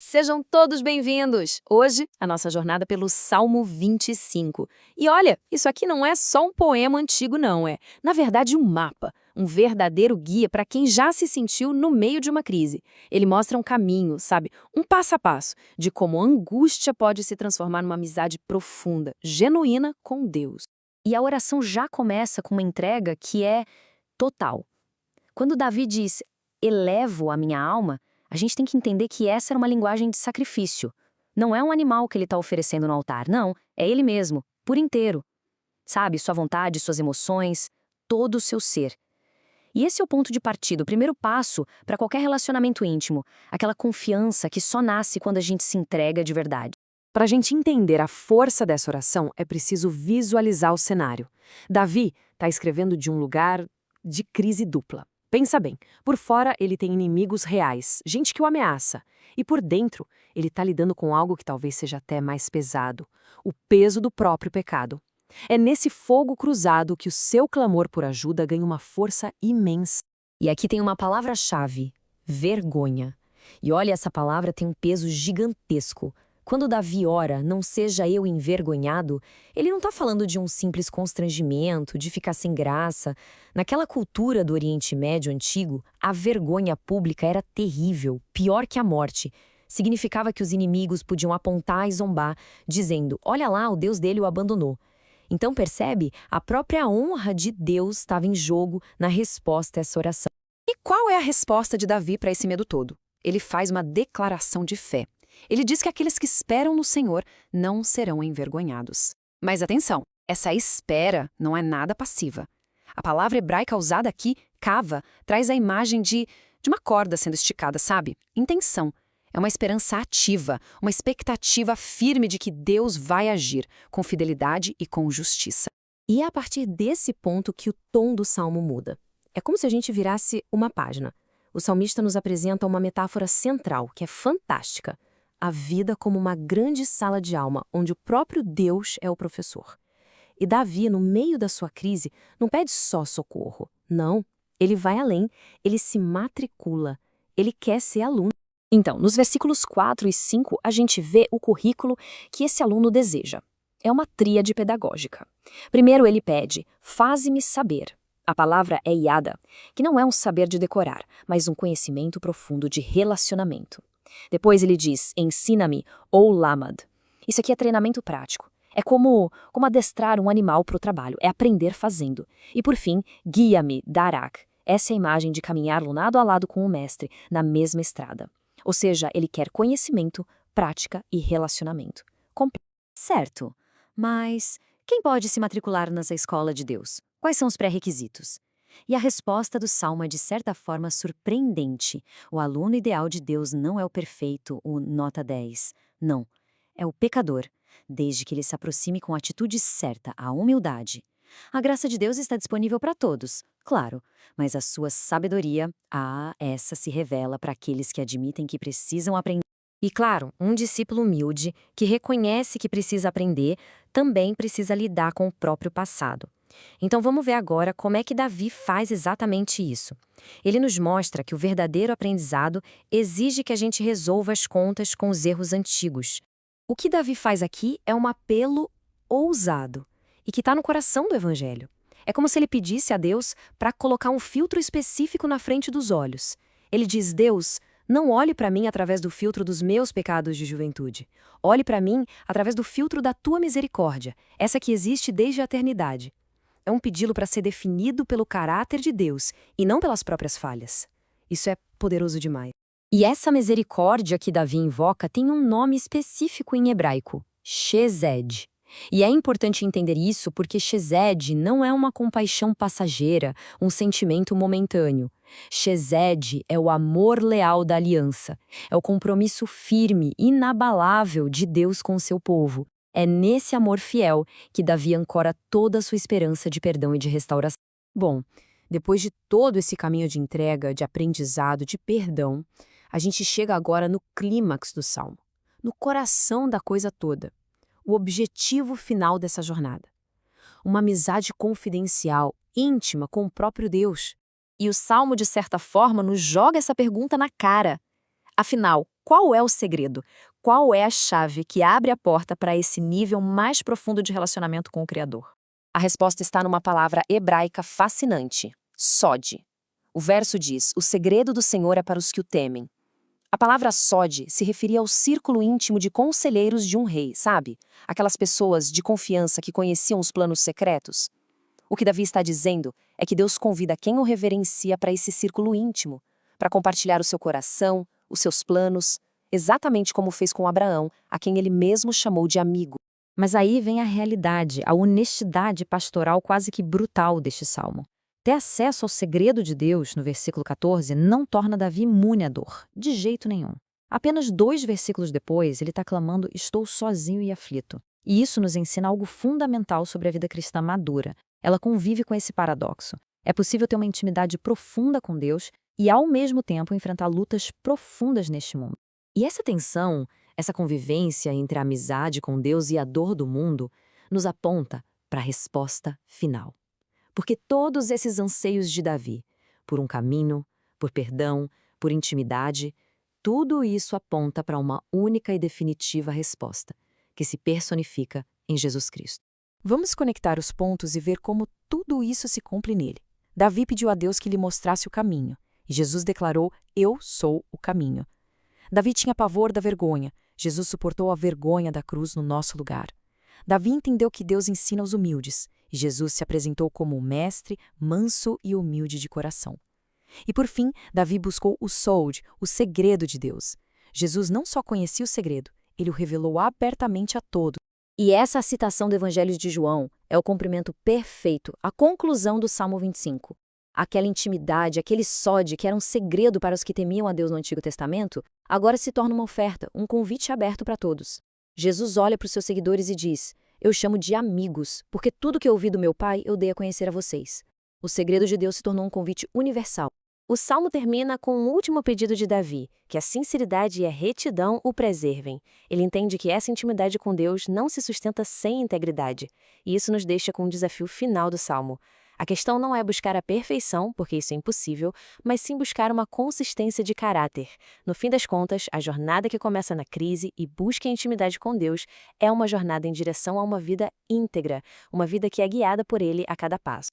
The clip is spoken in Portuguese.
Sejam todos bem-vindos! Hoje, a nossa jornada pelo Salmo 25. E olha, isso aqui não é só um poema antigo, não. É, na verdade, um mapa, um verdadeiro guia para quem já se sentiu no meio de uma crise. Ele mostra um caminho, sabe? Um passo a passo de como a angústia pode se transformar numa amizade profunda, genuína com Deus. E a oração já começa com uma entrega que é total. Quando Davi diz, elevo a minha alma, a gente tem que entender que essa era uma linguagem de sacrifício. Não é um animal que ele está oferecendo no altar, não, é ele mesmo, por inteiro. Sabe, sua vontade, suas emoções, todo o seu ser. E esse é o ponto de partida, o primeiro passo para qualquer relacionamento íntimo, aquela confiança que só nasce quando a gente se entrega de verdade. Para a gente entender a força dessa oração, é preciso visualizar o cenário. Davi está escrevendo de um lugar de crise dupla. Pensa bem, por fora ele tem inimigos reais, gente que o ameaça. E por dentro, ele está lidando com algo que talvez seja até mais pesado, o peso do próprio pecado. É nesse fogo cruzado que o seu clamor por ajuda ganha uma força imensa. E aqui tem uma palavra-chave, vergonha. E olha, essa palavra tem um peso gigantesco. Quando Davi ora, não seja eu envergonhado, ele não está falando de um simples constrangimento, de ficar sem graça. Naquela cultura do Oriente Médio antigo, a vergonha pública era terrível, pior que a morte. Significava que os inimigos podiam apontar e zombar, dizendo, olha lá, o Deus dele o abandonou. Então percebe? A própria honra de Deus estava em jogo na resposta a essa oração. E qual é a resposta de Davi para esse medo todo? Ele faz uma declaração de fé. Ele diz que aqueles que esperam no Senhor não serão envergonhados. Mas atenção, essa espera não é nada passiva. A palavra hebraica usada aqui, kava, traz a imagem de uma corda sendo esticada, sabe? Intenção. É uma esperança ativa, uma expectativa firme de que Deus vai agir, com fidelidade e com justiça. E é a partir desse ponto que o tom do salmo muda. É como se a gente virasse uma página. O salmista nos apresenta uma metáfora central, que é fantástica. A vida como uma grande sala de aula, onde o próprio Deus é o professor. E Davi, no meio da sua crise, não pede só socorro. Não, ele vai além, ele se matricula, ele quer ser aluno. Então, nos versículos 4 e 5, a gente vê o currículo que esse aluno deseja. É uma tríade pedagógica. Primeiro ele pede, faze-me saber. A palavra é iada, que não é um saber de decorar, mas um conhecimento profundo de relacionamento. Depois ele diz, ensina-me, ou lamad. Isso aqui é treinamento prático. É como adestrar um animal para o trabalho, é aprender fazendo. E por fim, guia-me, darak. Essa é a imagem de caminhar lado a lado com o mestre, na mesma estrada. Ou seja, ele quer conhecimento, prática e relacionamento. Certo, mas quem pode se matricular nessa escola de Deus? Quais são os pré-requisitos? E a resposta do Salmo é de certa forma surpreendente. O aluno ideal de Deus não é o perfeito, o nota 10. Não, é o pecador, desde que ele se aproxime com a atitude certa, a humildade. A graça de Deus está disponível para todos, claro, mas a sua sabedoria, essa se revela para aqueles que admitem que precisam aprender. E claro, um discípulo humilde, que reconhece que precisa aprender, também precisa lidar com o próprio passado. Então vamos ver agora como é que Davi faz exatamente isso. Ele nos mostra que o verdadeiro aprendizado exige que a gente resolva as contas com os erros antigos. O que Davi faz aqui é um apelo ousado e que está no coração do Evangelho. É como se ele pedisse a Deus para colocar um filtro específico na frente dos olhos. Ele diz, Deus, não olhe para mim através do filtro dos meus pecados de juventude. Olhe para mim através do filtro da tua misericórdia, essa que existe desde a eternidade. É um pedido para ser definido pelo caráter de Deus e não pelas próprias falhas. Isso é poderoso demais. E essa misericórdia que Davi invoca tem um nome específico em hebraico, Shesed. E é importante entender isso porque Shesed não é uma compaixão passageira, um sentimento momentâneo. Shesed é o amor leal da aliança, é o compromisso firme, inabalável de Deus com seu povo. É nesse amor fiel que Davi ancora toda a sua esperança de perdão e de restauração. Bom, depois de todo esse caminho de entrega, de aprendizado, de perdão, a gente chega agora no clímax do Salmo, no coração da coisa toda, o objetivo final dessa jornada. Uma amizade confidencial, íntima com o próprio Deus. E o Salmo, de certa forma, nos joga essa pergunta na cara. Afinal, qual é o segredo? Qual é a chave que abre a porta para esse nível mais profundo de relacionamento com o Criador? A resposta está numa palavra hebraica fascinante: sod. O verso diz: o segredo do Senhor é para os que o temem. A palavra sod se referia ao círculo íntimo de conselheiros de um rei, sabe? Aquelas pessoas de confiança que conheciam os planos secretos. O que Davi está dizendo é que Deus convida quem o reverencia para esse círculo íntimo, para compartilhar o seu coração, os seus planos, exatamente como fez com Abraão, a quem ele mesmo chamou de amigo. Mas aí vem a realidade, a honestidade pastoral quase que brutal deste salmo. Ter acesso ao segredo de Deus, no versículo 14, não torna Davi imune à dor, de jeito nenhum. Apenas 2 versículos depois, ele está clamando: estou sozinho e aflito. E isso nos ensina algo fundamental sobre a vida cristã madura. Ela convive com esse paradoxo. É possível ter uma intimidade profunda com Deus e, ao mesmo tempo, enfrentar lutas profundas neste mundo. E essa tensão, essa convivência entre a amizade com Deus e a dor do mundo, nos aponta para a resposta final. Porque todos esses anseios de Davi, por um caminho, por perdão, por intimidade, tudo isso aponta para uma única e definitiva resposta, que se personifica em Jesus Cristo. Vamos conectar os pontos e ver como tudo isso se cumpre nele. Davi pediu a Deus que lhe mostrasse o caminho, e Jesus declarou: eu sou o caminho. Davi tinha pavor da vergonha. Jesus suportou a vergonha da cruz no nosso lugar. Davi entendeu que Deus ensina os humildes, e Jesus se apresentou como o mestre, manso e humilde de coração. E por fim, Davi buscou o sod, o segredo de Deus. Jesus não só conhecia o segredo, ele o revelou abertamente a todos. E essa citação do Evangelho de João é o cumprimento perfeito, a conclusão do Salmo 25. Aquela intimidade, aquele sod que era um segredo para os que temiam a Deus no Antigo Testamento, agora se torna uma oferta, um convite aberto para todos. Jesus olha para os seus seguidores e diz: eu chamo de amigos, porque tudo que eu ouvi do meu Pai eu dei a conhecer a vocês. O segredo de Deus se tornou um convite universal. O Salmo termina com um último pedido de Davi, que a sinceridade e a retidão o preservem. Ele entende que essa intimidade com Deus não se sustenta sem integridade, e isso nos deixa com o desafio final do Salmo. A questão não é buscar a perfeição, porque isso é impossível, mas sim buscar uma consistência de caráter. No fim das contas, a jornada que começa na crise e busca a intimidade com Deus é uma jornada em direção a uma vida íntegra, uma vida que é guiada por Ele a cada passo.